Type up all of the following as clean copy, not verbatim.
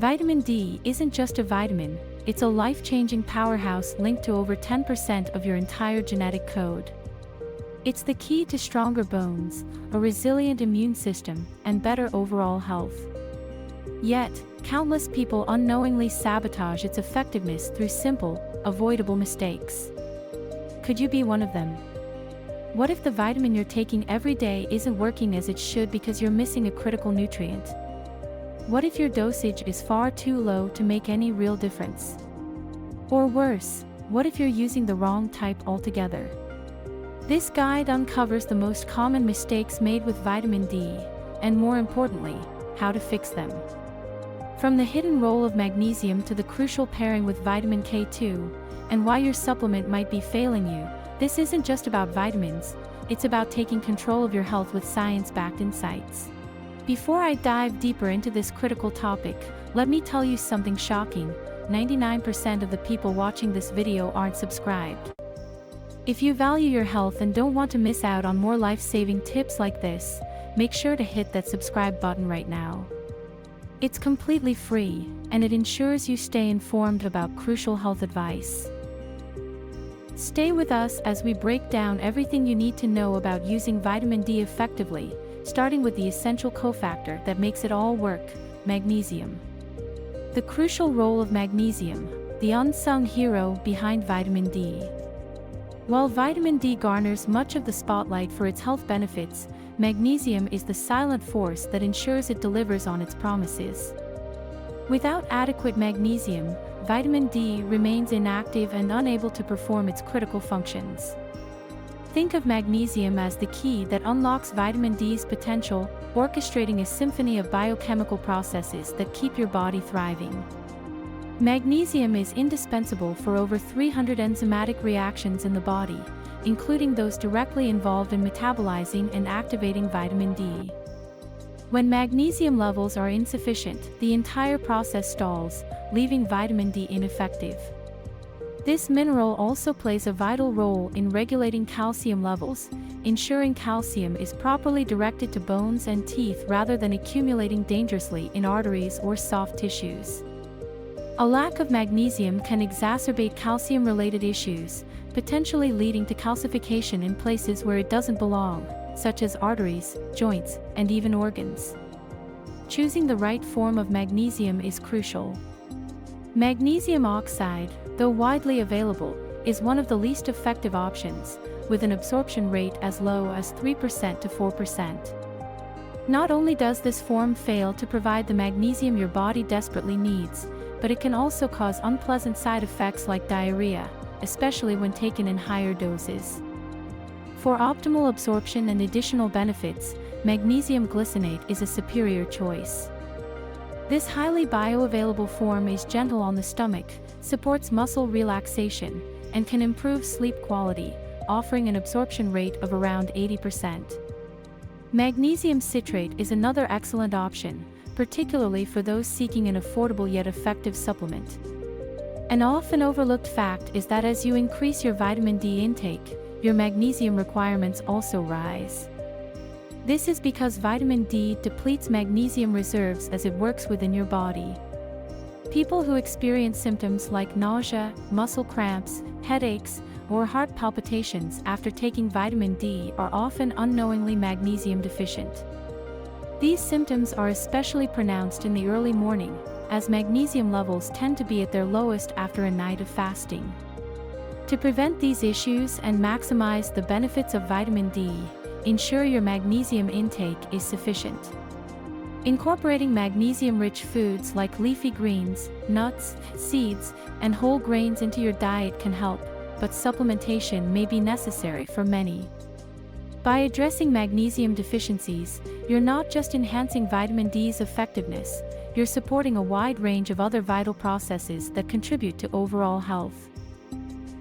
Vitamin D isn't just a vitamin, it's a life-changing powerhouse linked to over 10% of your entire genetic code. It's the key to stronger bones, a resilient immune system, and better overall health. Yet, countless people unknowingly sabotage its effectiveness through simple, avoidable mistakes. Could you be one of them? What if the vitamin you're taking every day isn't working as it should because you're missing a critical nutrient? What if your dosage is far too low to make any real difference? Or worse, what if you're using the wrong type altogether? This guide uncovers the most common mistakes made with vitamin D, and more importantly, how to fix them. From the hidden role of magnesium to the crucial pairing with vitamin K2, and why your supplement might be failing you, this isn't just about vitamins, it's about taking control of your health with science-backed insights. Before I dive deeper into this critical topic, let me tell you something shocking: 99% of the people watching this video aren't subscribed. If you value your health and don't want to miss out on more life-saving tips like this, make sure to hit that subscribe button right now. It's completely free, and it ensures you stay informed about crucial health advice. Stay with us as we break down everything you need to know about using vitamin D effectively, starting with the essential cofactor that makes it all work: magnesium. The crucial role of magnesium, the unsung hero behind vitamin D. While vitamin D garners much of the spotlight for its health benefits, magnesium is the silent force that ensures it delivers on its promises. Without adequate magnesium, vitamin D remains inactive and unable to perform its critical functions. Think of magnesium as the key that unlocks vitamin D's potential, orchestrating a symphony of biochemical processes that keep your body thriving. Magnesium is indispensable for over 300 enzymatic reactions in the body, including those directly involved in metabolizing and activating vitamin D. When magnesium levels are insufficient, the entire process stalls, leaving vitamin D ineffective. This mineral also plays a vital role in regulating calcium levels, ensuring calcium is properly directed to bones and teeth rather than accumulating dangerously in arteries or soft tissues. A lack of magnesium can exacerbate calcium-related issues, potentially leading to calcification in places where it doesn't belong, such as arteries, joints, and even organs. Choosing the right form of magnesium is crucial. Magnesium oxide, though widely available, is one of the least effective options, with an absorption rate as low as 3% to 4%. Not only does this form fail to provide the magnesium your body desperately needs, but it can also cause unpleasant side effects like diarrhea, especially when taken in higher doses. For optimal absorption and additional benefits, magnesium glycinate is a superior choice. This highly bioavailable form is gentle on the stomach, supports muscle relaxation, and can improve sleep quality, offering an absorption rate of around 80%. Magnesium citrate is another excellent option, particularly for those seeking an affordable yet effective supplement. An often overlooked fact is that as you increase your vitamin D intake, your magnesium requirements also rise. This is because vitamin D depletes magnesium reserves as it works within your body. People who experience symptoms like nausea, muscle cramps, headaches, or heart palpitations after taking vitamin D are often unknowingly magnesium deficient. These symptoms are especially pronounced in the early morning, as magnesium levels tend to be at their lowest after a night of fasting. To prevent these issues and maximize the benefits of vitamin D, ensure your magnesium intake is sufficient. Incorporating magnesium-rich foods like leafy greens, nuts, seeds, and whole grains into your diet can help, but supplementation may be necessary for many. By addressing magnesium deficiencies, you're not just enhancing vitamin D's effectiveness, you're supporting a wide range of other vital processes that contribute to overall health.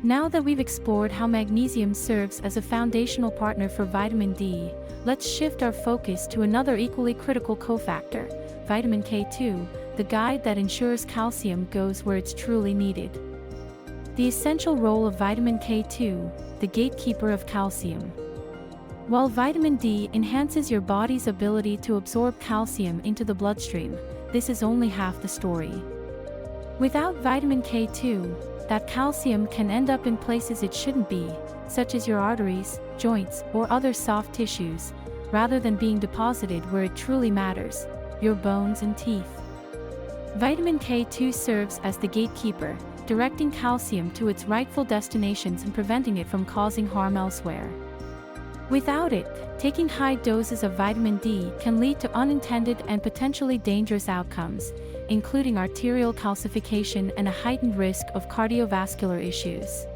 Now that we've explored how magnesium serves as a foundational partner for vitamin D, let's shift our focus to another equally critical cofactor, vitamin K2, the guide that ensures calcium goes where it's truly needed. The essential role of vitamin K2, the gatekeeper of calcium. While vitamin D enhances your body's ability to absorb calcium into the bloodstream, this is only half the story. Without vitamin K2, that calcium can end up in places it shouldn't be, such as your arteries, joints, or other soft tissues, rather than being deposited where it truly matters, your bones and teeth. Vitamin K2 serves as the gatekeeper, directing calcium to its rightful destinations and preventing it from causing harm elsewhere. Without it, taking high doses of vitamin D can lead to unintended and potentially dangerous outcomes, including arterial calcification and a heightened risk of cardiovascular issues.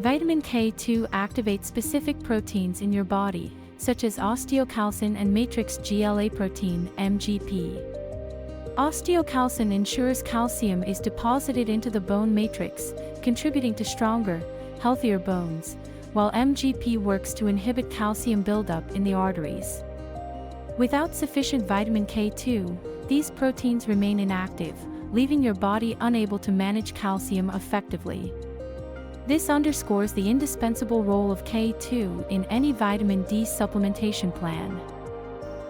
Vitamin K2 activates specific proteins in your body, such as osteocalcin and matrix GLA protein (MGP). Osteocalcin ensures calcium is deposited into the bone matrix, contributing to stronger, healthier bones, while MGP works to inhibit calcium buildup in the arteries. Without sufficient vitamin K2, these proteins remain inactive, leaving your body unable to manage calcium effectively. This underscores the indispensable role of K2 in any vitamin D supplementation plan.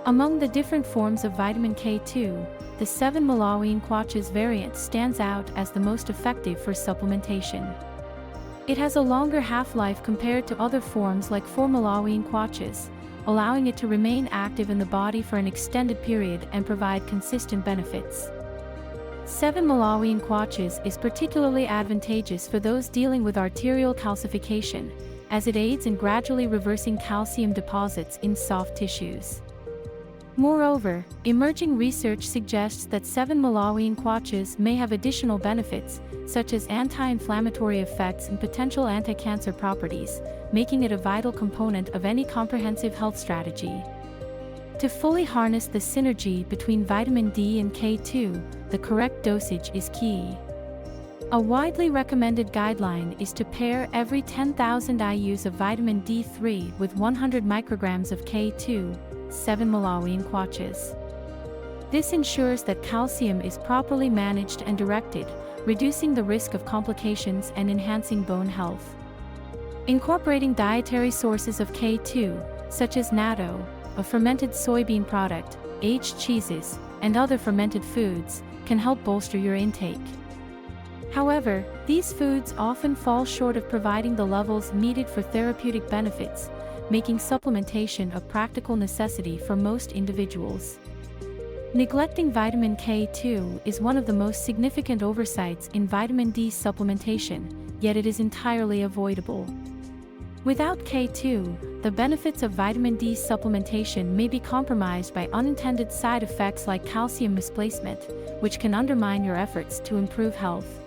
Among the different forms of vitamin K2, the 7-Malawian-Quatches variant stands out as the most effective for supplementation. It has a longer half-life compared to other forms like 4-Malawian-Quatches, allowing it to remain active in the body for an extended period and provide consistent benefits. 7-Malawian-Quatches is particularly advantageous for those dealing with arterial calcification, as it aids in gradually reversing calcium deposits in soft tissues. Moreover, emerging research suggests that 7-Malawian-Quatches may have additional benefits, such as anti-inflammatory effects and potential anti-cancer properties, making it a vital component of any comprehensive health strategy. To fully harness the synergy between vitamin D and K2, the correct dosage is key. A widely recommended guideline is to pair every 10,000 IUs of vitamin D3 with 100 micrograms of K2, 7-Malawian-Quatches. This ensures that calcium is properly managed and directed, reducing the risk of complications and enhancing bone health. Incorporating dietary sources of K2, such as natto, a fermented soybean product, aged cheeses, and other fermented foods, can help bolster your intake. However, these foods often fall short of providing the levels needed for therapeutic benefits, making supplementation a practical necessity for most individuals. Neglecting vitamin K2 is one of the most significant oversights in vitamin D supplementation, yet it is entirely avoidable. Without K2, the benefits of vitamin D supplementation may be compromised by unintended side effects like calcium misplacement, which can undermine your efforts to improve health.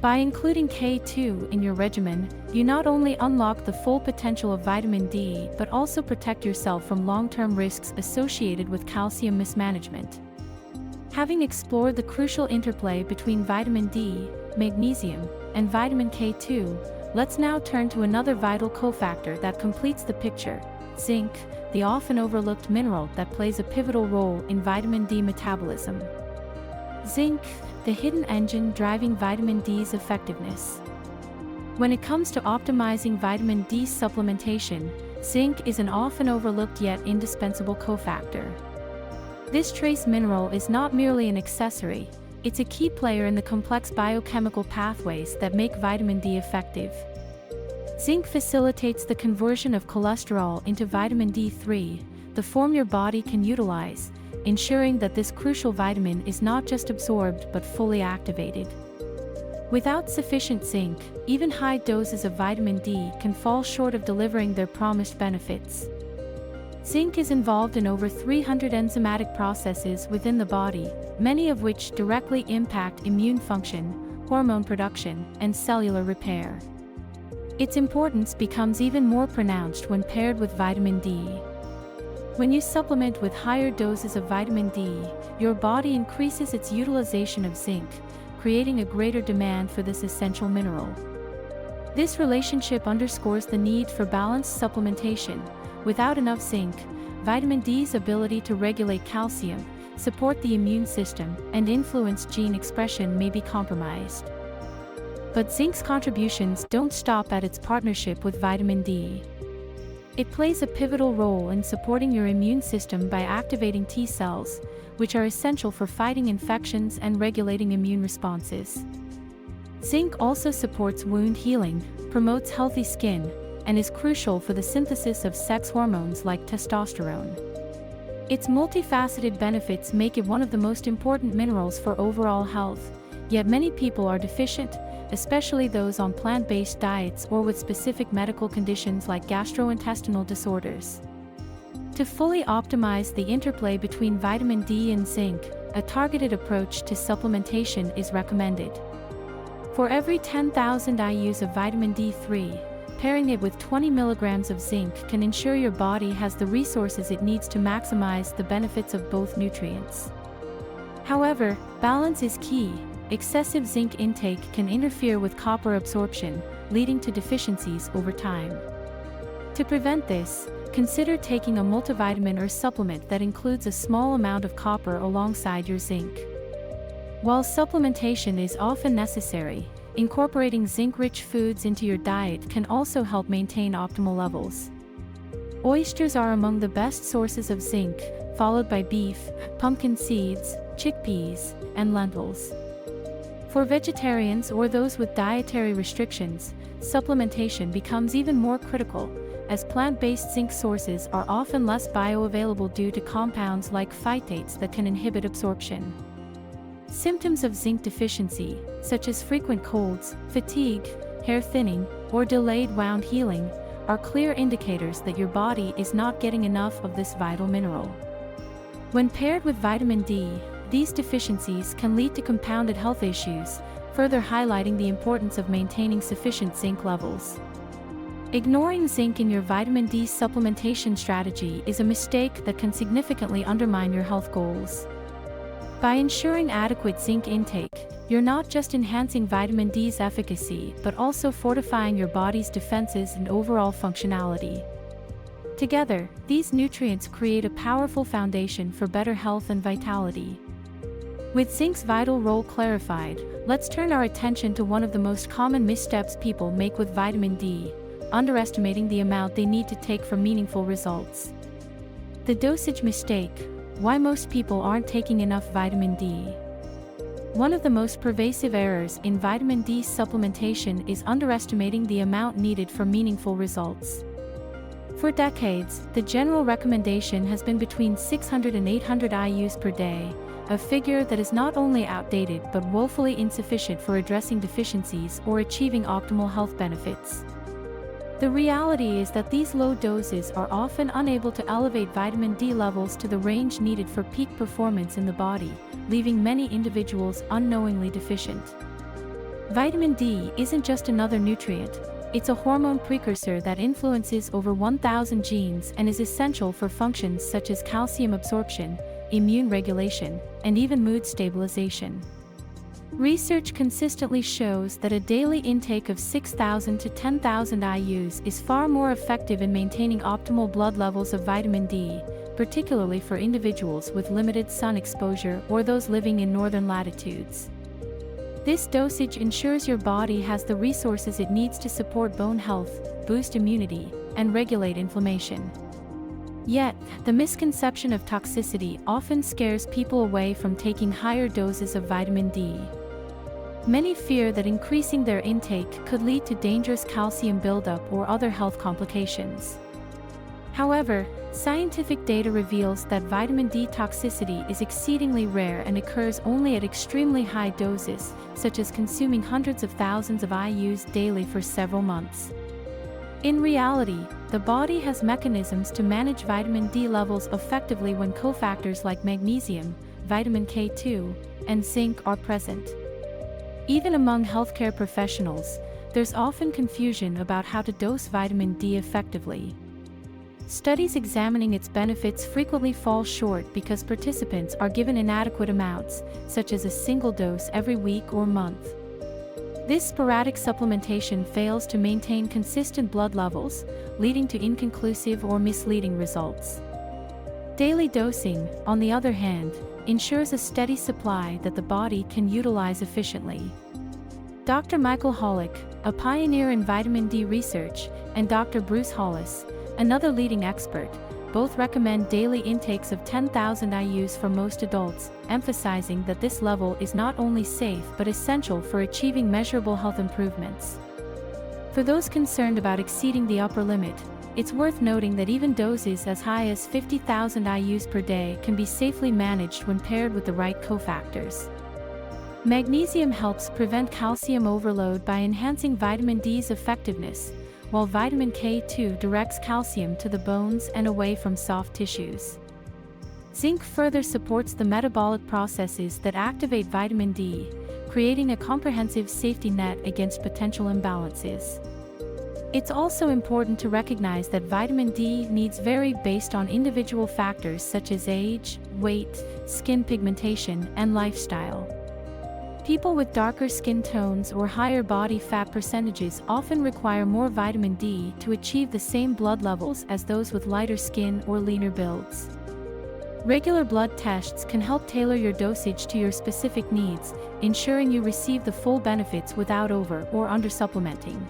By including K2 in your regimen, you not only unlock the full potential of vitamin D but also protect yourself from long-term risks associated with calcium mismanagement. Having explored the crucial interplay between vitamin D, magnesium, and vitamin K2, let's now turn to another vital cofactor that completes the picture: zinc, the often overlooked mineral that plays a pivotal role in vitamin D metabolism. Zinc, the hidden engine driving vitamin D's effectiveness. When it comes to optimizing vitamin D supplementation, zinc is an often overlooked yet indispensable cofactor. This trace mineral is not merely an accessory, it's a key player in the complex biochemical pathways that make vitamin D effective. Zinc facilitates the conversion of cholesterol into vitamin D3, the form your body can utilize, ensuring that this crucial vitamin is not just absorbed but fully activated. Without sufficient zinc, even high doses of vitamin D can fall short of delivering their promised benefits. Zinc is involved in over 300 enzymatic processes within the body, many of which directly impact immune function, hormone production, and cellular repair. Its importance becomes even more pronounced when paired with vitamin D. When you supplement with higher doses of vitamin D, your body increases its utilization of zinc, creating a greater demand for this essential mineral. This relationship underscores the need for balanced supplementation. Without enough zinc, vitamin D's ability to regulate calcium, support the immune system, and influence gene expression may be compromised. But zinc's contributions don't stop at its partnership with vitamin D. It plays a pivotal role in supporting your immune system by activating T cells, which are essential for fighting infections and regulating immune responses. Zinc also supports wound healing, promotes healthy skin, and is crucial for the synthesis of sex hormones like testosterone. Its multifaceted benefits make it one of the most important minerals for overall health, yet many people are deficient, especially those on plant-based diets or with specific medical conditions like gastrointestinal disorders. To fully optimize the interplay between vitamin D and zinc, a targeted approach to supplementation is recommended. For every 10,000 IUs of vitamin D3, pairing it with 20 milligrams of zinc can ensure your body has the resources it needs to maximize the benefits of both nutrients. However, balance is key. Excessive zinc intake can interfere with copper absorption, leading to deficiencies over time. To prevent this, consider taking a multivitamin or supplement that includes a small amount of copper alongside your zinc. While supplementation is often necessary, incorporating zinc-rich foods into your diet can also help maintain optimal levels. Oysters are among the best sources of zinc, followed by beef, pumpkin seeds, chickpeas, and lentils. For vegetarians or those with dietary restrictions, supplementation becomes even more critical, as plant-based zinc sources are often less bioavailable due to compounds like phytates that can inhibit absorption. Symptoms of zinc deficiency, such as frequent colds, fatigue, hair thinning, or delayed wound healing, are clear indicators that your body is not getting enough of this vital mineral. When paired with vitamin D, these deficiencies can lead to compounded health issues, further highlighting the importance of maintaining sufficient zinc levels. Ignoring zinc in your vitamin D supplementation strategy is a mistake that can significantly undermine your health goals. By ensuring adequate zinc intake, you're not just enhancing vitamin D's efficacy but also fortifying your body's defenses and overall functionality. Together, these nutrients create a powerful foundation for better health and vitality. With zinc's vital role clarified, let's turn our attention to one of the most common missteps people make with vitamin D: underestimating the amount they need to take for meaningful results. The dosage mistake: why most people aren't taking enough vitamin D. One of the most pervasive errors in vitamin D supplementation is underestimating the amount needed for meaningful results. For decades, the general recommendation has been between 600 and 800 IUs per day, a figure that is not only outdated but woefully insufficient for addressing deficiencies or achieving optimal health benefits. The reality is that these low doses are often unable to elevate vitamin D levels to the range needed for peak performance in the body, leaving many individuals unknowingly deficient. Vitamin D isn't just another nutrient, it's a hormone precursor that influences over 1,000 genes and is essential for functions such as calcium absorption, immune regulation, and even mood stabilization. Research consistently shows that a daily intake of 6,000 to 10,000 IUs is far more effective in maintaining optimal blood levels of vitamin D, particularly for individuals with limited sun exposure or those living in northern latitudes. This dosage ensures your body has the resources it needs to support bone health, boost immunity, and regulate inflammation. Yet, the misconception of toxicity often scares people away from taking higher doses of vitamin D. Many fear that increasing their intake could lead to dangerous calcium buildup or other health complications. However, scientific data reveals that vitamin D toxicity is exceedingly rare and occurs only at extremely high doses, such as consuming hundreds of thousands of IUs daily for several months. In reality, the body has mechanisms to manage vitamin D levels effectively when cofactors like magnesium, vitamin K2, and zinc are present. Even among healthcare professionals, there's often confusion about how to dose vitamin D effectively. Studies examining its benefits frequently fall short because participants are given inadequate amounts, such as a single dose every week or month. This sporadic supplementation fails to maintain consistent blood levels, leading to inconclusive or misleading results. Daily dosing, on the other hand, ensures a steady supply that the body can utilize efficiently. Dr. Michael Holick, a pioneer in vitamin D research, and Dr. Bruce Hollis, another leading expert, both recommend daily intakes of 10,000 IUs for most adults, emphasizing that this level is not only safe but essential for achieving measurable health improvements. For those concerned about exceeding the upper limit, it's worth noting that even doses as high as 50,000 IUs per day can be safely managed when paired with the right cofactors. Magnesium helps prevent calcium overload by enhancing vitamin D's effectiveness, while vitamin K2 directs calcium to the bones and away from soft tissues. Zinc further supports the metabolic processes that activate vitamin D, creating a comprehensive safety net against potential imbalances. It's also important to recognize that vitamin D needs vary based on individual factors such as age, weight, skin pigmentation, and lifestyle. People with darker skin tones or higher body fat percentages often require more vitamin D to achieve the same blood levels as those with lighter skin or leaner builds. Regular blood tests can help tailor your dosage to your specific needs, ensuring you receive the full benefits without over or under-supplementing.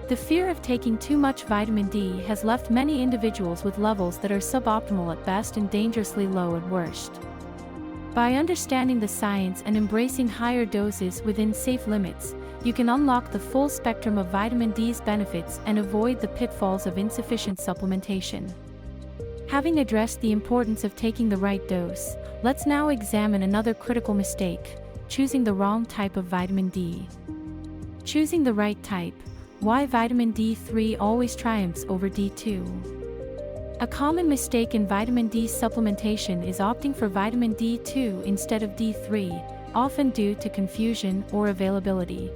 The fear of taking too much vitamin D has left many individuals with levels that are suboptimal at best and dangerously low at worst. By understanding the science and embracing higher doses within safe limits, you can unlock the full spectrum of vitamin D's benefits and avoid the pitfalls of insufficient supplementation. Having addressed the importance of taking the right dose, let's now examine another critical mistake: choosing the wrong type of vitamin D. Choosing the right type: why vitamin D3 always triumphs over D2. A common mistake in vitamin D supplementation is opting for vitamin D2 instead of D3, often due to confusion or availability.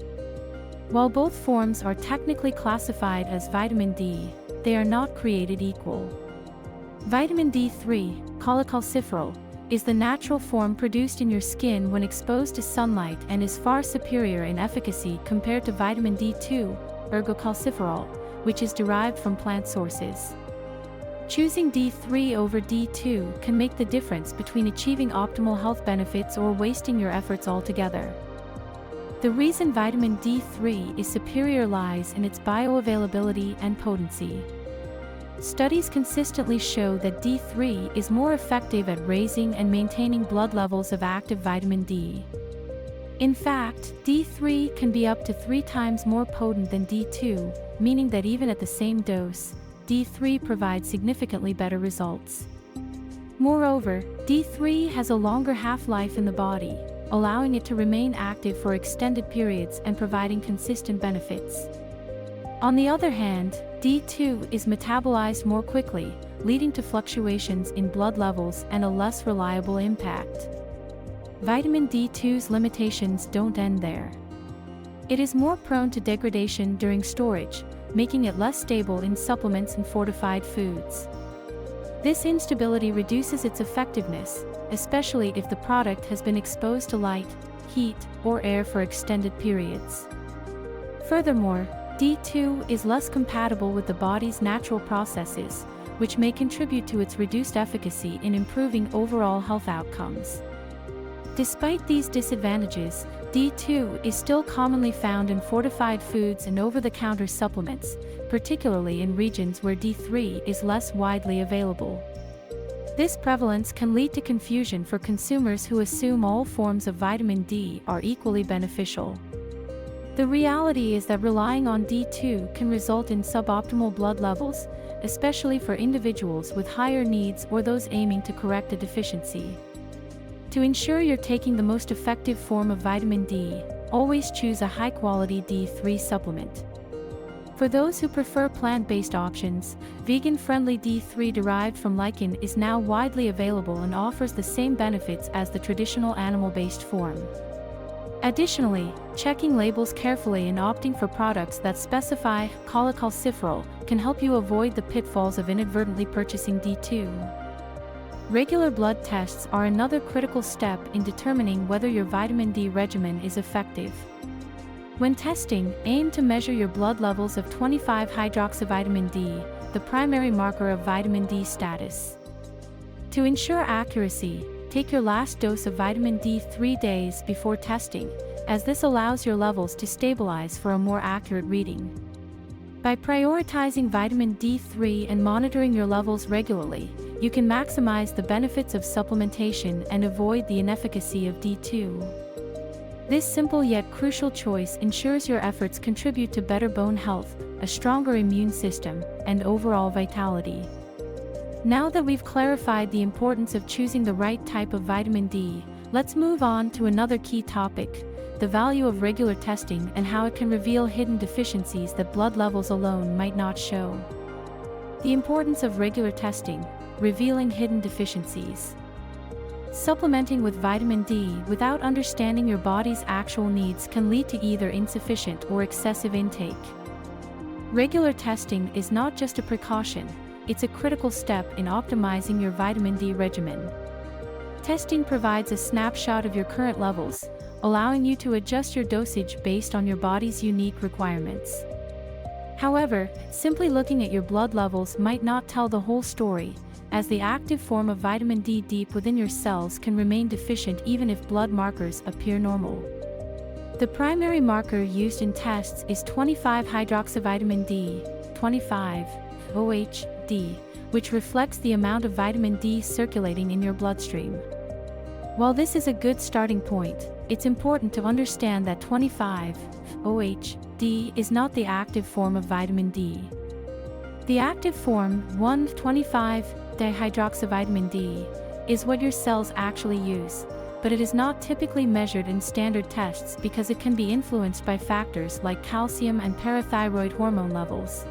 While both forms are technically classified as vitamin D, they are not created equal. Vitamin D3, cholecalciferol, is the natural form produced in your skin when exposed to sunlight and is far superior in efficacy compared to vitamin D2, ergocalciferol, which is derived from plant sources. Choosing D3 over D2 can make the difference between achieving optimal health benefits or wasting your efforts altogether. The reason vitamin D3 is superior lies in its bioavailability and potency. Studies consistently show that D3 is more effective at raising and maintaining blood levels of active vitamin D. In fact, D3 can be up to 3 times more potent than D2, meaning that even at the same dose, D3 provides significantly better results. Moreover, D3 has a longer half-life in the body, allowing it to remain active for extended periods and providing consistent benefits. On the other hand, D2 is metabolized more quickly, leading to fluctuations in blood levels and a less reliable impact. Vitamin D2's limitations don't end there. It is more prone to degradation during storage, making it less stable in supplements and fortified foods. This instability reduces its effectiveness, especially if the product has been exposed to light, heat, or air for extended periods. Furthermore, D2 is less compatible with the body's natural processes, which may contribute to its reduced efficacy in improving overall health outcomes. Despite these disadvantages, D2 is still commonly found in fortified foods and over-the-counter supplements, particularly in regions where D3 is less widely available. This prevalence can lead to confusion for consumers who assume all forms of vitamin D are equally beneficial. The reality is that relying on D2 can result in suboptimal blood levels, especially for individuals with higher needs or those aiming to correct a deficiency. To ensure you're taking the most effective form of vitamin D, always choose a high-quality D3 supplement. For those who prefer plant-based options, vegan-friendly D3 derived from lichen is now widely available and offers the same benefits as the traditional animal-based form. Additionally, checking labels carefully and opting for products that specify cholecalciferol can help you avoid the pitfalls of inadvertently purchasing D2. Regular blood tests are another critical step in determining whether your vitamin D regimen is effective. When testing, aim to measure your blood levels of 25-hydroxyvitamin D, the primary marker of vitamin D status. To ensure accuracy, take your last dose of vitamin D 3 days before testing, as this allows your levels to stabilize for a more accurate reading. By prioritizing vitamin D3 and monitoring your levels regularly, you can maximize the benefits of supplementation and avoid the inefficacy of D2. This simple yet crucial choice ensures your efforts contribute to better bone health, a stronger immune system, and overall vitality. Now that we've clarified the importance of choosing the right type of vitamin D, let's move on to another key topic: the value of regular testing and how it can reveal hidden deficiencies that blood levels alone might not show. The importance of regular testing, revealing hidden deficiencies. Supplementing with vitamin D without understanding your body's actual needs can lead to either insufficient or excessive intake. Regular testing is not just a precaution, it's a critical step in optimizing your vitamin D regimen. Testing provides a snapshot of your current levels, allowing you to adjust your dosage based on your body's unique requirements. However, simply looking at your blood levels might not tell the whole story, as the active form of vitamin D deep within your cells can remain deficient even if blood markers appear normal. The primary marker used in tests is 25-hydroxyvitamin D, 25-OHD, which reflects the amount of vitamin D circulating in your bloodstream. While this is a good starting point, it's important to understand that 25-OHD is not the active form of vitamin D. The active form, 1,25-dihydroxyvitamin D, is what your cells actually use, but it is not typically measured in standard tests because it can be influenced by factors like calcium and parathyroid hormone levels.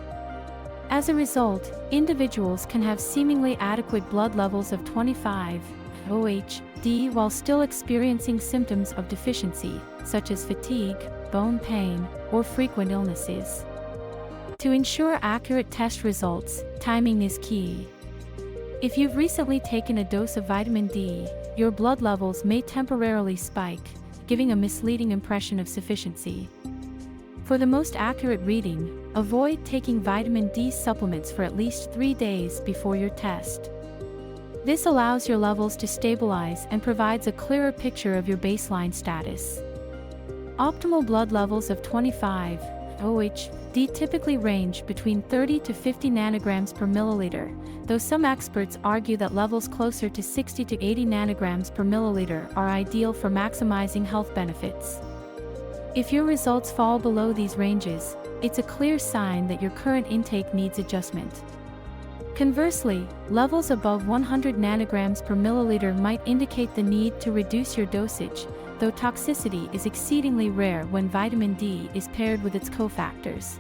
As a result, individuals can have seemingly adequate blood levels of 25-OHD while still experiencing symptoms of deficiency, such as fatigue, bone pain, or frequent illnesses. To ensure accurate test results, timing is key. If you've recently taken a dose of vitamin D, your blood levels may temporarily spike, giving a misleading impression of sufficiency. For the most accurate reading, avoid taking vitamin D supplements for at least 3 days before your test. This allows your levels to stabilize and provides a clearer picture of your baseline status. Optimal blood levels of 25-OHD typically range between 30 to 50 nanograms per milliliter, though some experts argue that levels closer to 60 to 80 nanograms per milliliter are ideal for maximizing health benefits. If your results fall below these ranges, it's a clear sign that your current intake needs adjustment. Conversely, levels above 100 nanograms per milliliter might indicate the need to reduce your dosage, though toxicity is exceedingly rare when vitamin D is paired with its cofactors.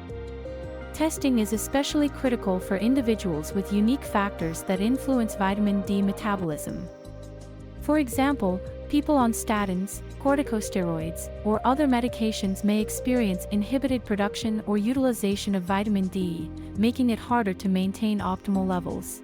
Testing is especially critical for individuals with unique factors that influence vitamin D metabolism. For example, people on statins, corticosteroids, or other medications may experience inhibited production or utilization of vitamin D, making it harder to maintain optimal levels.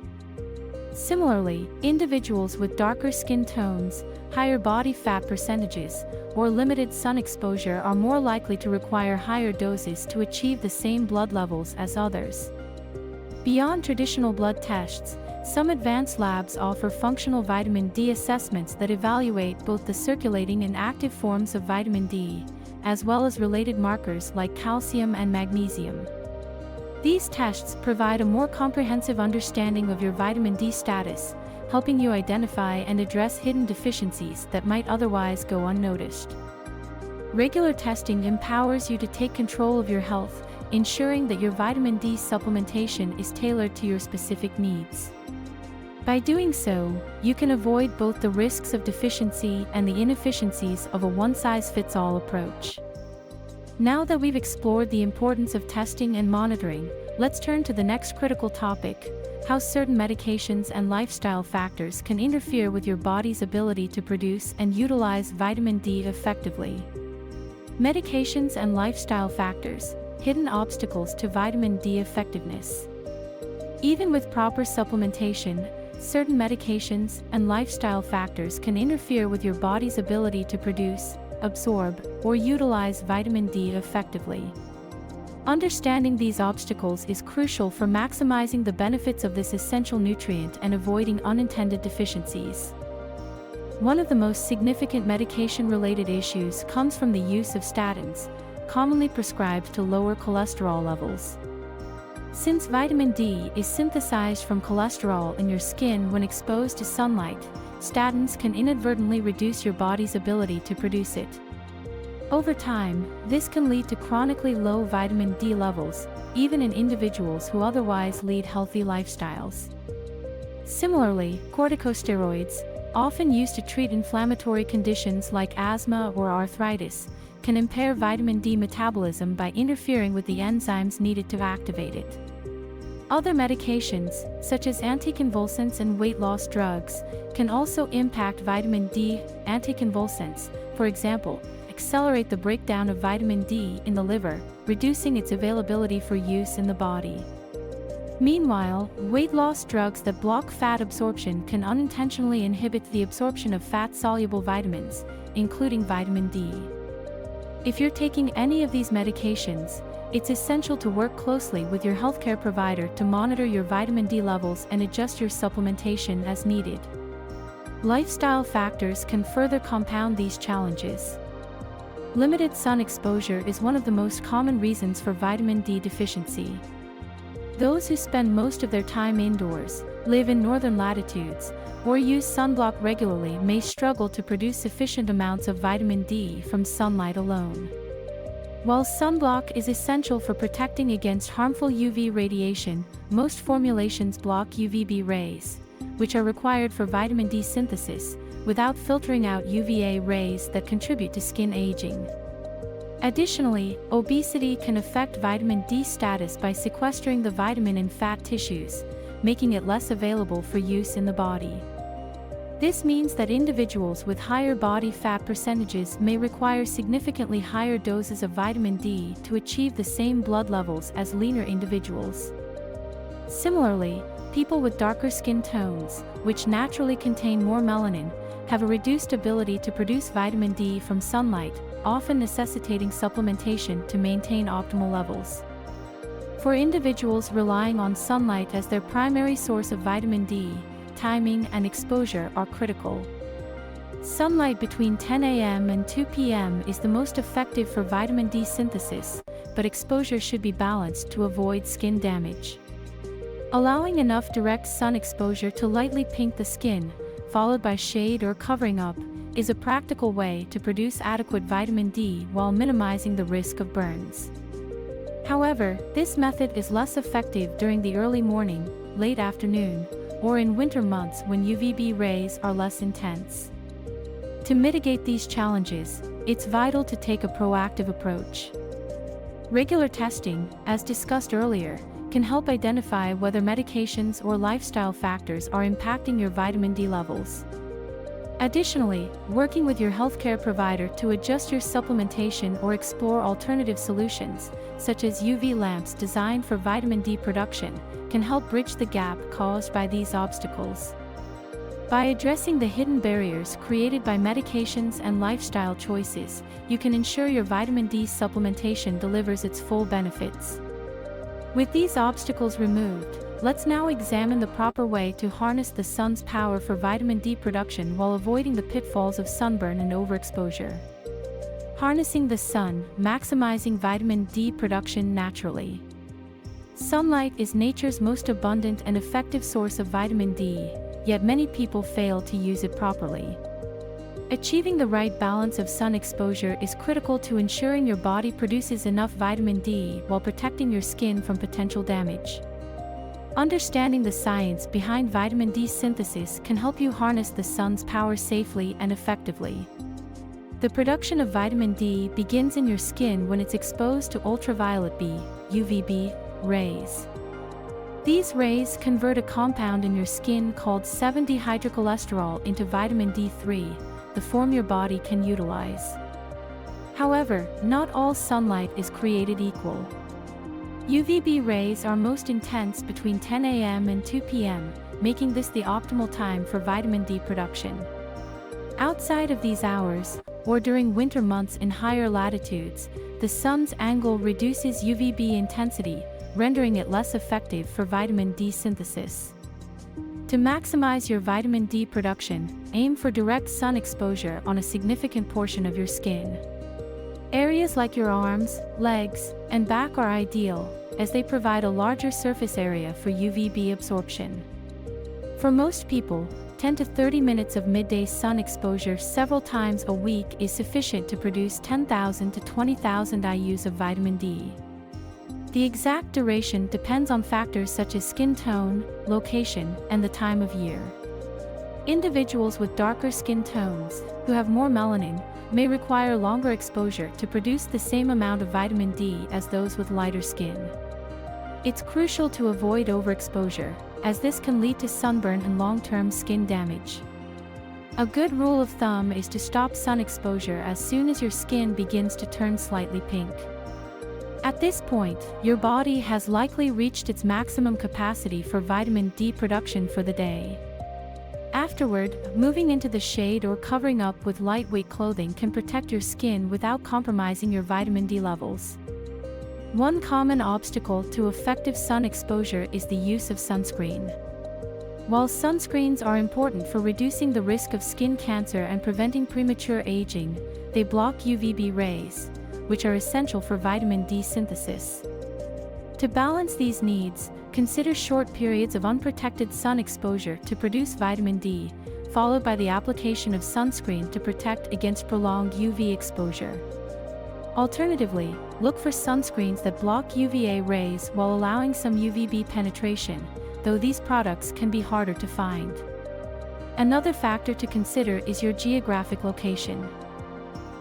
Similarly, individuals with darker skin tones, higher body fat percentages, or limited sun exposure are more likely to require higher doses to achieve the same blood levels as others. Beyond traditional blood tests, some advanced labs offer functional vitamin D assessments that evaluate both the circulating and active forms of vitamin D, as well as related markers like calcium and magnesium. These tests provide a more comprehensive understanding of your vitamin D status, helping you identify and address hidden deficiencies that might otherwise go unnoticed. Regular testing empowers you to take control of your health, ensuring that your vitamin D supplementation is tailored to your specific needs. By doing so, you can avoid both the risks of deficiency and the inefficiencies of a one-size-fits-all approach. Now that we've explored the importance of testing and monitoring, let's turn to the next critical topic: how certain medications and lifestyle factors can interfere with your body's ability to produce and utilize vitamin D effectively. Medications and lifestyle factors, hidden obstacles to vitamin D effectiveness. Even with proper supplementation, certain medications and lifestyle factors can interfere with your body's ability to produce, absorb, or utilize vitamin D effectively. Understanding these obstacles is crucial for maximizing the benefits of this essential nutrient and avoiding unintended deficiencies. One of the most significant medication-related issues comes from the use of statins, commonly prescribed to lower cholesterol levels. Since vitamin D is synthesized from cholesterol in your skin when exposed to sunlight, statins can inadvertently reduce your body's ability to produce it. Over time, this can lead to chronically low vitamin D levels, even in individuals who otherwise lead healthy lifestyles. Similarly, corticosteroids, often used to treat inflammatory conditions like asthma or arthritis, can impair vitamin D metabolism by interfering with the enzymes needed to activate it. Other medications, such as anticonvulsants and weight loss drugs, can also impact vitamin D. Anticonvulsants, for example, accelerate the breakdown of vitamin D in the liver, reducing its availability for use in the body. Meanwhile, weight loss drugs that block fat absorption can unintentionally inhibit the absorption of fat-soluble vitamins, including vitamin D. If you're taking any of these medications, it's essential to work closely with your healthcare provider to monitor your vitamin D levels and adjust your supplementation as needed. Lifestyle factors can further compound these challenges. Limited sun exposure is one of the most common reasons for vitamin D deficiency. Those who spend most of their time indoors, live in northern latitudes, or use sunblock regularly may struggle to produce sufficient amounts of vitamin D from sunlight alone. While sunblock is essential for protecting against harmful UV radiation, most formulations block UVB rays, which are required for vitamin D synthesis, without filtering out UVA rays that contribute to skin aging. Additionally, obesity can affect vitamin D status by sequestering the vitamin in fat tissues, making it less available for use in the body. This means that individuals with higher body fat percentages may require significantly higher doses of vitamin D to achieve the same blood levels as leaner individuals. Similarly, people with darker skin tones, which naturally contain more melanin, have a reduced ability to produce vitamin D from sunlight, often necessitating supplementation to maintain optimal levels. For individuals relying on sunlight as their primary source of vitamin D, timing and exposure are critical. Sunlight between 10 a.m. and 2 p.m. is the most effective for vitamin D synthesis, but exposure should be balanced to avoid skin damage. Allowing enough direct sun exposure to lightly pink the skin, followed by shade or covering up, is a practical way to produce adequate vitamin D while minimizing the risk of burns. However, this method is less effective during the early morning, late afternoon, or in winter months when UVB rays are less intense. To mitigate these challenges, it's vital to take a proactive approach. Regular testing, as discussed earlier, can help identify whether medications or lifestyle factors are impacting your vitamin D levels. Additionally, working with your healthcare provider to adjust your supplementation or explore alternative solutions, such as UV lamps designed for vitamin D production, can help bridge the gap caused by these obstacles. By addressing the hidden barriers created by medications and lifestyle choices, you can ensure your vitamin D supplementation delivers its full benefits. With these obstacles removed, let's now examine the proper way to harness the sun's power for vitamin D production while avoiding the pitfalls of sunburn and overexposure. Harnessing the sun, maximizing vitamin D production naturally. Sunlight is nature's most abundant and effective source of vitamin D, yet many people fail to use it properly. Achieving the right balance of sun exposure is critical to ensuring your body produces enough vitamin D while protecting your skin from potential damage. Understanding the science behind vitamin D synthesis can help you harness the sun's power safely and effectively. The production of vitamin D begins in your skin when it's exposed to ultraviolet B, UVB, rays. These rays convert a compound in your skin called 7-dehydrocholesterol into vitamin D3, the form your body can utilize. However, not all sunlight is created equal. UVB rays are most intense between 10 a.m. and 2 p.m., making this the optimal time for vitamin D production. Outside of these hours, or during winter months in higher latitudes, the sun's angle reduces UVB intensity, rendering it less effective for vitamin D synthesis. To maximize your vitamin D production, aim for direct sun exposure on a significant portion of your skin. Areas like your arms, legs, and back are ideal, as they provide a larger surface area for UVB absorption. For most people, 10 to 30 minutes of midday sun exposure several times a week is sufficient to produce 10,000 to 20,000 IUs of vitamin D. The exact duration depends on factors such as skin tone, location, and the time of year. Individuals with darker skin tones, who have more melanin, may require longer exposure to produce the same amount of vitamin D as those with lighter skin. It's crucial to avoid overexposure, as this can lead to sunburn and long-term skin damage. A good rule of thumb is to stop sun exposure as soon as your skin begins to turn slightly pink. At this point, your body has likely reached its maximum capacity for vitamin D production for the day. Afterward, moving into the shade or covering up with lightweight clothing can protect your skin without compromising your vitamin D levels. One common obstacle to effective sun exposure is the use of sunscreen. While sunscreens are important for reducing the risk of skin cancer and preventing premature aging, they block UVB rays, which are essential for vitamin D synthesis. To balance these needs, consider short periods of unprotected sun exposure to produce vitamin D, followed by the application of sunscreen to protect against prolonged UV exposure. Alternatively, look for sunscreens that block UVA rays while allowing some UVB penetration, though these products can be harder to find. Another factor to consider is your geographic location.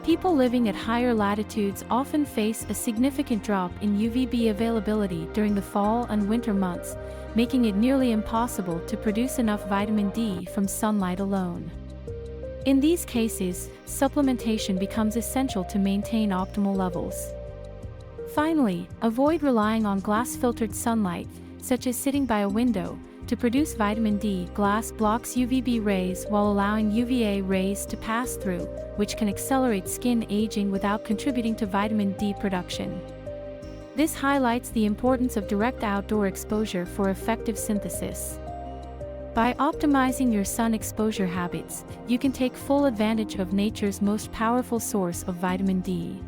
People living at higher latitudes often face a significant drop in UVB availability during the fall and winter months, making it nearly impossible to produce enough vitamin D from sunlight alone. In these cases, supplementation becomes essential to maintain optimal levels. Finally, avoid relying on glass-filtered sunlight, such as sitting by a window, to produce vitamin D. Glass blocks UVB rays while allowing UVA rays to pass through, which can accelerate skin aging without contributing to vitamin D production. This highlights the importance of direct outdoor exposure for effective synthesis. By optimizing your sun exposure habits, you can take full advantage of nature's most powerful source of vitamin D.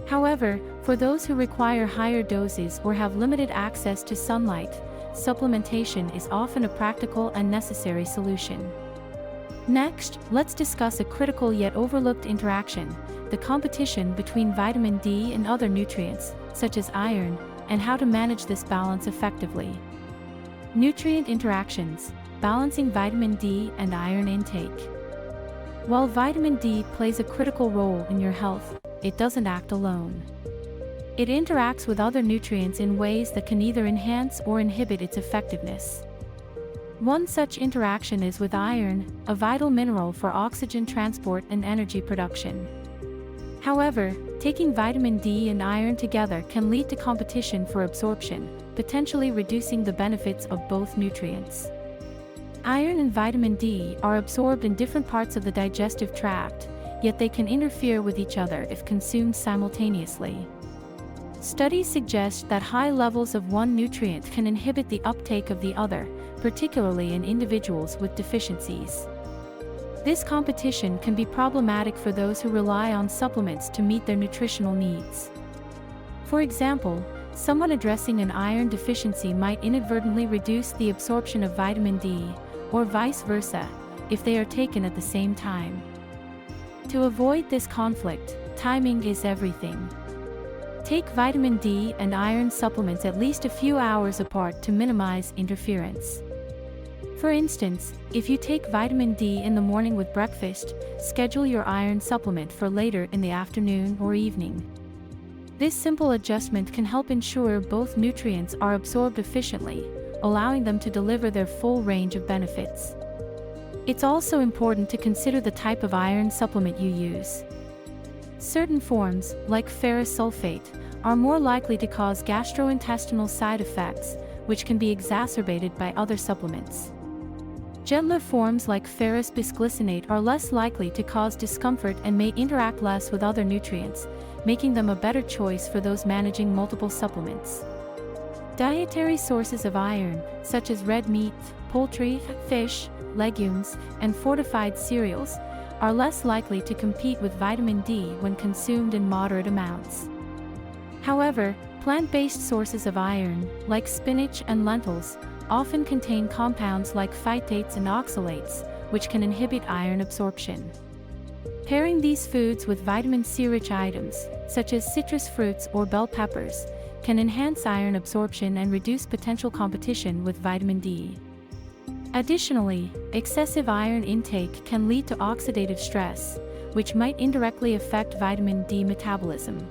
However, for those who require higher doses or have limited access to sunlight, supplementation is often a practical and necessary solution. Next, let's discuss a critical yet overlooked interaction: the competition between vitamin D and other nutrients, such as iron, and how to manage this balance effectively. Nutrient interactions: balancing vitamin D and iron intake. While vitamin D plays a critical role in your health, it doesn't act alone. It interacts with other nutrients in ways that can either enhance or inhibit its effectiveness. One such interaction is with iron, a vital mineral for oxygen transport and energy production. However, taking vitamin D and iron together can lead to competition for absorption, potentially reducing the benefits of both nutrients. Iron and vitamin D are absorbed in different parts of the digestive tract, yet they can interfere with each other if consumed simultaneously. Studies suggest that high levels of one nutrient can inhibit the uptake of the other, particularly in individuals with deficiencies. This competition can be problematic for those who rely on supplements to meet their nutritional needs. For example, someone addressing an iron deficiency might inadvertently reduce the absorption of vitamin D, or vice versa, if they are taken at the same time. To avoid this conflict, timing is everything. Take vitamin D and iron supplements at least a few hours apart to minimize interference. For instance, if you take vitamin D in the morning with breakfast, schedule your iron supplement for later in the afternoon or evening. This simple adjustment can help ensure both nutrients are absorbed efficiently, allowing them to deliver their full range of benefits. It's also important to consider the type of iron supplement you use. Certain forms, like ferrous sulfate, are more likely to cause gastrointestinal side effects, which can be exacerbated by other supplements. Gentler forms like ferrous bisglycinate are less likely to cause discomfort and may interact less with other nutrients, making them a better choice for those managing multiple supplements. Dietary sources of iron, such as red meat, poultry, fish, legumes, and fortified cereals, are less likely to compete with vitamin D when consumed in moderate amounts. However, Plant-based sources of iron, like spinach and lentils, often contain compounds like phytates and oxalates, which can inhibit iron absorption. Pairing these foods with vitamin C-rich items, such as citrus fruits or bell peppers, can enhance iron absorption and reduce potential competition with vitamin D. Additionally, excessive iron intake can lead to oxidative stress, which might indirectly affect vitamin D metabolism.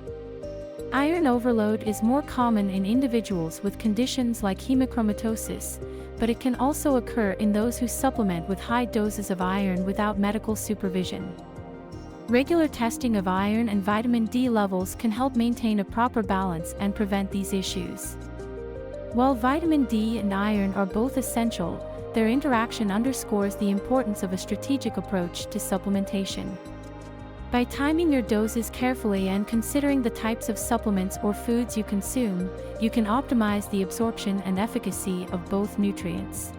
Iron overload is more common in individuals with conditions like hemochromatosis, but it can also occur in those who supplement with high doses of iron without medical supervision. Regular testing of iron and vitamin D levels can help maintain a proper balance and prevent these issues. While vitamin D and iron are both essential, their interaction underscores the importance of a strategic approach to supplementation. By timing your doses carefully and considering the types of supplements or foods you consume, you can optimize the absorption and efficacy of both nutrients.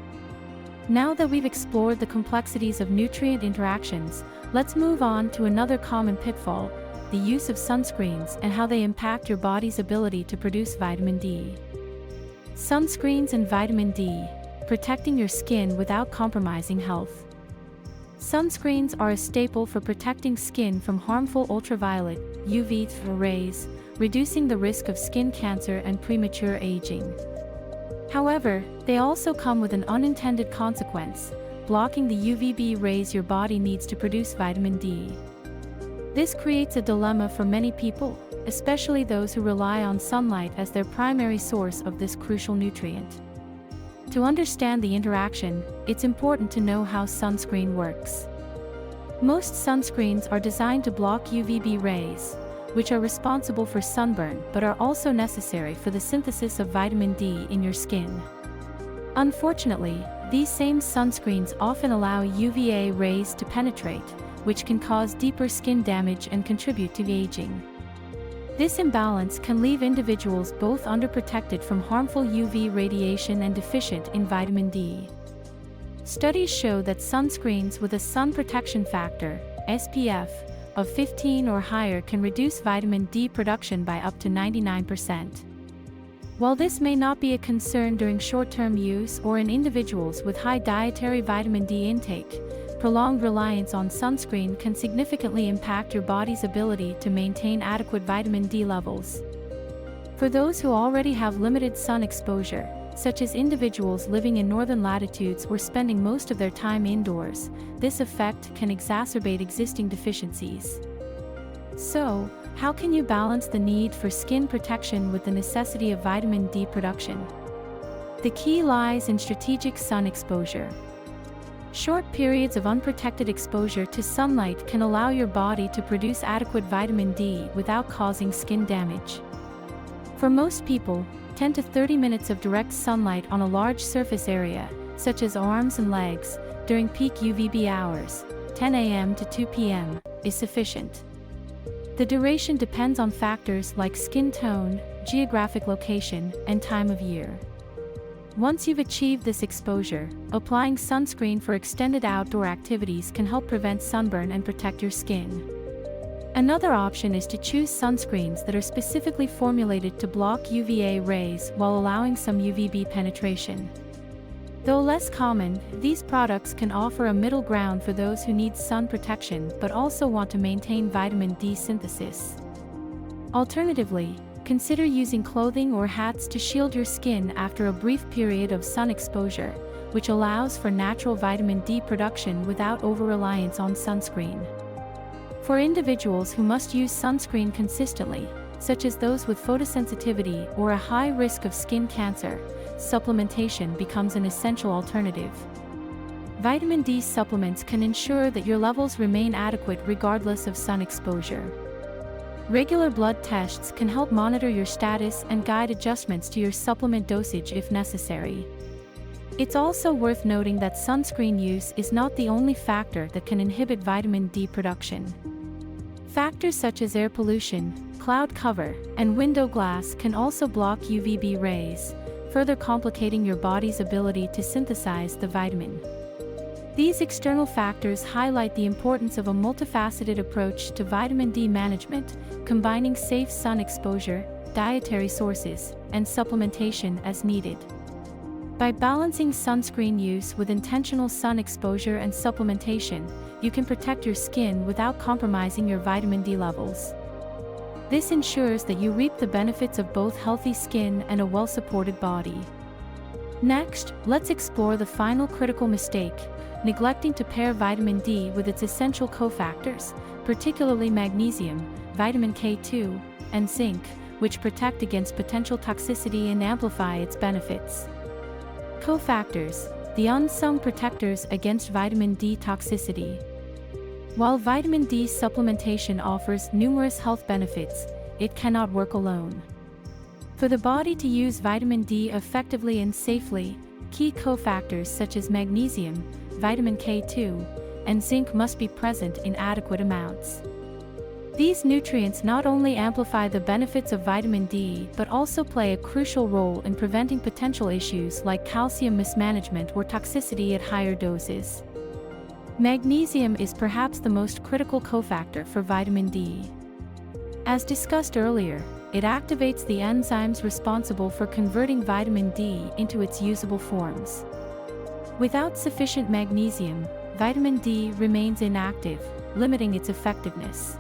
Now that we've explored the complexities of nutrient interactions, let's move on to another common pitfall: the use of sunscreens and how they impact your body's ability to produce vitamin D. Sunscreens and vitamin D, protecting your skin without compromising health. Sunscreens are a staple for protecting skin from harmful ultraviolet (UV) rays, reducing the risk of skin cancer and premature aging. However, they also come with an unintended consequence: blocking the UVB rays your body needs to produce vitamin D. This creates a dilemma for many people, especially those who rely on sunlight as their primary source of this crucial nutrient. To understand the interaction, it's important to know how sunscreen works. Most sunscreens are designed to block UVB rays, which are responsible for sunburn but are also necessary for the synthesis of vitamin D in your skin. Unfortunately, these same sunscreens often allow UVA rays to penetrate, which can cause deeper skin damage and contribute to aging. This imbalance can leave individuals both underprotected from harmful UV radiation and deficient in vitamin D. Studies show that sunscreens with a sun protection factor, SPF, of 15 or higher can reduce vitamin D production by up to 99%. While this may not be a concern during short-term use or in individuals with high dietary vitamin D intake, prolonged reliance on sunscreen can significantly impact your body's ability to maintain adequate vitamin D levels. For those who already have limited sun exposure, such as individuals living in northern latitudes or spending most of their time indoors, this effect can exacerbate existing deficiencies. So, how can you balance the need for skin protection with the necessity of vitamin D production? The key lies in strategic sun exposure. Short periods of unprotected exposure to sunlight can allow your body to produce adequate vitamin D without causing skin damage. For most people, 10 to 30 minutes of direct sunlight on a large surface area, such as arms and legs, during peak UVB hours, 10 a.m. to 2 p.m., is sufficient. The duration depends on factors like skin tone, geographic location, and time of year. Once you've achieved this exposure, applying sunscreen for extended outdoor activities can help prevent sunburn and protect your skin. Another option is to choose sunscreens that are specifically formulated to block UVA rays while allowing some UVB penetration. Though less common, these products can offer a middle ground for those who need sun protection but also want to maintain vitamin D synthesis. Alternatively, consider using clothing or hats to shield your skin after a brief period of sun exposure, which allows for natural vitamin D production without over-reliance on sunscreen. For individuals who must use sunscreen consistently, such as those with photosensitivity or a high risk of skin cancer, supplementation becomes an essential alternative. Vitamin D supplements can ensure that your levels remain adequate regardless of sun exposure. Regular blood tests can help monitor your status and guide adjustments to your supplement dosage if necessary. It's also worth noting that sunscreen use is not the only factor that can inhibit vitamin D production. Factors such as air pollution, cloud cover, and window glass can also block UVB rays, further complicating your body's ability to synthesize the vitamin. These external factors highlight the importance of a multifaceted approach to vitamin D management, combining safe sun exposure, dietary sources, and supplementation as needed. By balancing sunscreen use with intentional sun exposure and supplementation, you can protect your skin without compromising your vitamin D levels. This ensures that you reap the benefits of both healthy skin and a well-supported body. Next, let's explore the final critical mistake: neglecting to pair vitamin D with its essential cofactors, particularly magnesium, vitamin K2, and zinc, which protect against potential toxicity and amplify its benefits. Cofactors, the unsung protectors against vitamin D toxicity. While vitamin D supplementation offers numerous health benefits, it cannot work alone. For the body to use vitamin D effectively and safely, key cofactors such as magnesium, vitamin K2, and zinc must be present in adequate amounts. These nutrients not only amplify the benefits of vitamin D but also play a crucial role in preventing potential issues like calcium mismanagement or toxicity at higher doses. Magnesium is perhaps the most critical cofactor for vitamin D. As discussed earlier, it activates the enzymes responsible for converting vitamin D into its usable forms. Without sufficient magnesium, vitamin D remains inactive, limiting its effectiveness.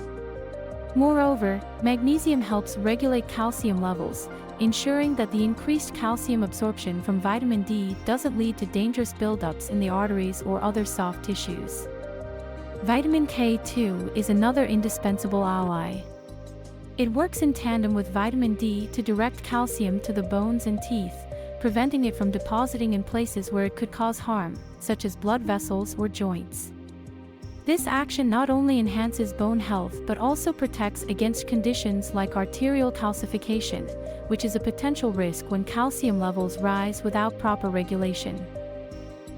Moreover, magnesium helps regulate calcium levels, ensuring that the increased calcium absorption from vitamin D doesn't lead to dangerous buildups in the arteries or other soft tissues. Vitamin K2 is another indispensable ally. It works in tandem with vitamin D to direct calcium to the bones and teeth, preventing it from depositing in places where it could cause harm, such as blood vessels or joints. This action not only enhances bone health but also protects against conditions like arterial calcification, which is a potential risk when calcium levels rise without proper regulation.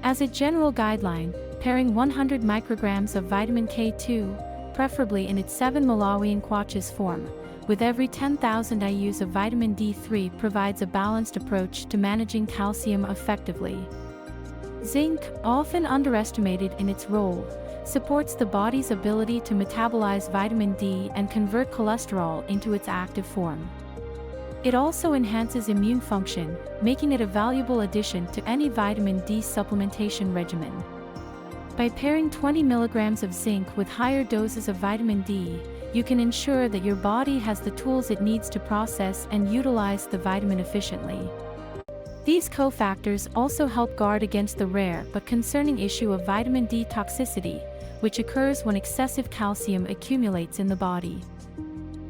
As a general guideline, pairing 100 micrograms of vitamin K2, preferably in its 7 Malawian kwaches form, with every 10,000 IUs of vitamin D3 provides a balanced approach to managing calcium effectively. Zinc, often underestimated in its role, supports the body's ability to metabolize vitamin D and convert cholesterol into its active form. It also enhances immune function, making it a valuable addition to any vitamin D supplementation regimen. By pairing 20 milligrams of zinc with higher doses of vitamin D, you can ensure that your body has the tools it needs to process and utilize the vitamin efficiently. These cofactors also help guard against the rare but concerning issue of vitamin D toxicity, which occurs when excessive calcium accumulates in the body.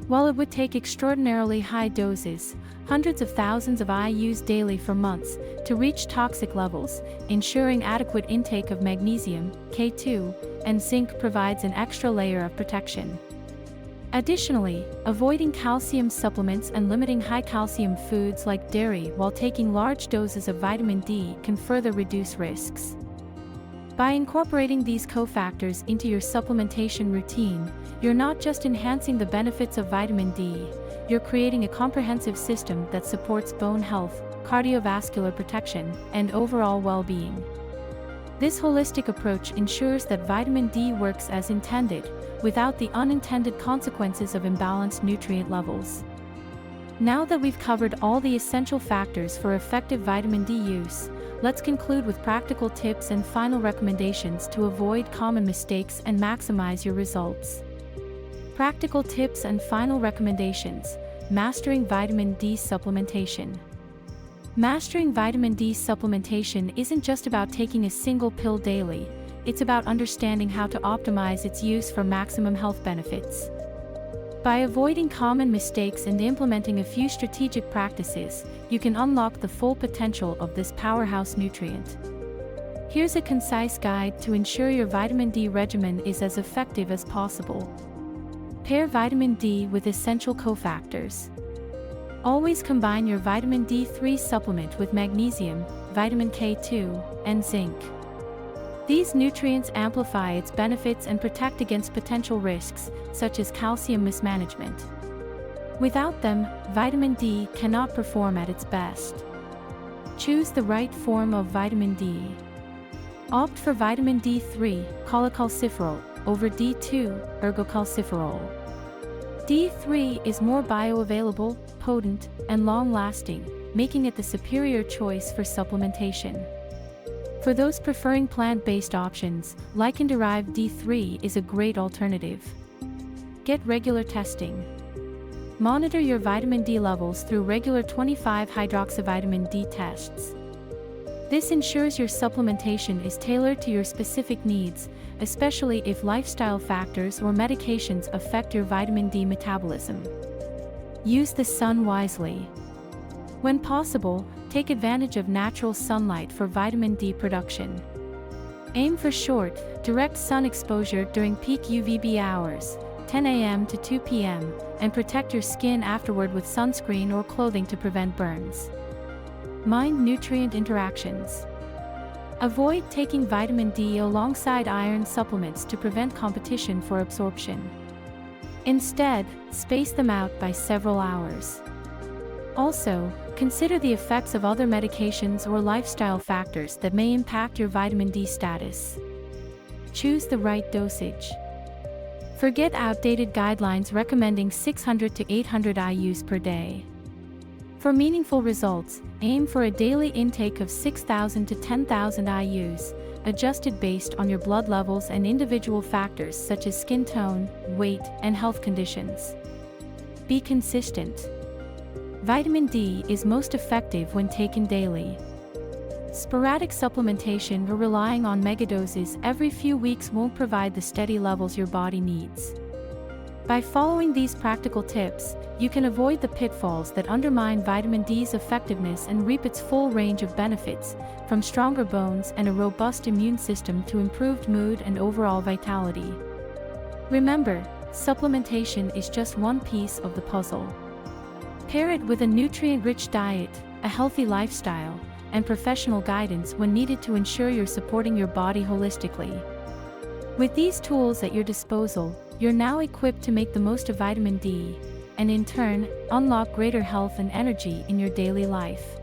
While it would take extraordinarily high doses, hundreds of thousands of IUs daily for months, to reach toxic levels, ensuring adequate intake of magnesium, K2, and zinc provides an extra layer of protection. Additionally, avoiding calcium supplements and limiting high-calcium foods like dairy while taking large doses of vitamin D can further reduce risks. By incorporating these cofactors into your supplementation routine, you're not just enhancing the benefits of vitamin D, you're creating a comprehensive system that supports bone health, cardiovascular protection, and overall well-being. This holistic approach ensures that vitamin D works as intended, without the unintended consequences of imbalanced nutrient levels. Now that we've covered all the essential factors for effective vitamin D use, let's conclude with practical tips and final recommendations to avoid common mistakes and maximize your results. Practical tips and final recommendations: mastering vitamin D supplementation. Mastering vitamin D supplementation isn't just about taking a single pill daily, it's about understanding how to optimize its use for maximum health benefits. By avoiding common mistakes and implementing a few strategic practices, you can unlock the full potential of this powerhouse nutrient. Here's a concise guide to ensure your vitamin D regimen is as effective as possible. Pair vitamin D with essential cofactors. Always combine your vitamin D3 supplement with magnesium, vitamin K2, and zinc. These nutrients amplify its benefits and protect against potential risks, such as calcium mismanagement. Without them, vitamin D cannot perform at its best. Choose the right form of vitamin D. Opt for vitamin D3, cholecalciferol, over D2, ergocalciferol. D3 is more bioavailable, potent, and long-lasting, making it the superior choice for supplementation. For those preferring plant-based options, lichen-derived D3 is a great alternative. Get regular testing. Monitor your vitamin D levels through regular 25-hydroxyvitamin D tests. This ensures your supplementation is tailored to your specific needs, especially if lifestyle factors or medications affect your vitamin D metabolism. Use the sun wisely. When possible, take advantage of natural sunlight for vitamin D production. Aim for short, direct sun exposure during peak UVB hours, 10 a.m. to 2 p.m., and protect your skin afterward with sunscreen or clothing to prevent burns. Mind nutrient interactions. Avoid taking vitamin D alongside iron supplements to prevent competition for absorption. Instead, space them out by several hours. Also, consider the effects of other medications or lifestyle factors that may impact your vitamin D status. Choose the right dosage. Forget outdated guidelines recommending 600 to 800 IUs per day. For meaningful results, aim for a daily intake of 6,000 to 10,000 IUs, adjusted based on your blood levels and individual factors such as skin tone, weight, and health conditions. Be consistent. Vitamin D is most effective when taken daily. Sporadic supplementation or relying on megadoses every few weeks won't provide the steady levels your body needs. By following these practical tips, you can avoid the pitfalls that undermine vitamin D's effectiveness and reap its full range of benefits, from stronger bones and a robust immune system to improved mood and overall vitality. Remember, supplementation is just one piece of the puzzle. Pair it with a nutrient-rich diet, a healthy lifestyle, and professional guidance when needed to ensure you're supporting your body holistically. With these tools at your disposal, you're now equipped to make the most of vitamin D, and in turn, unlock greater health and energy in your daily life.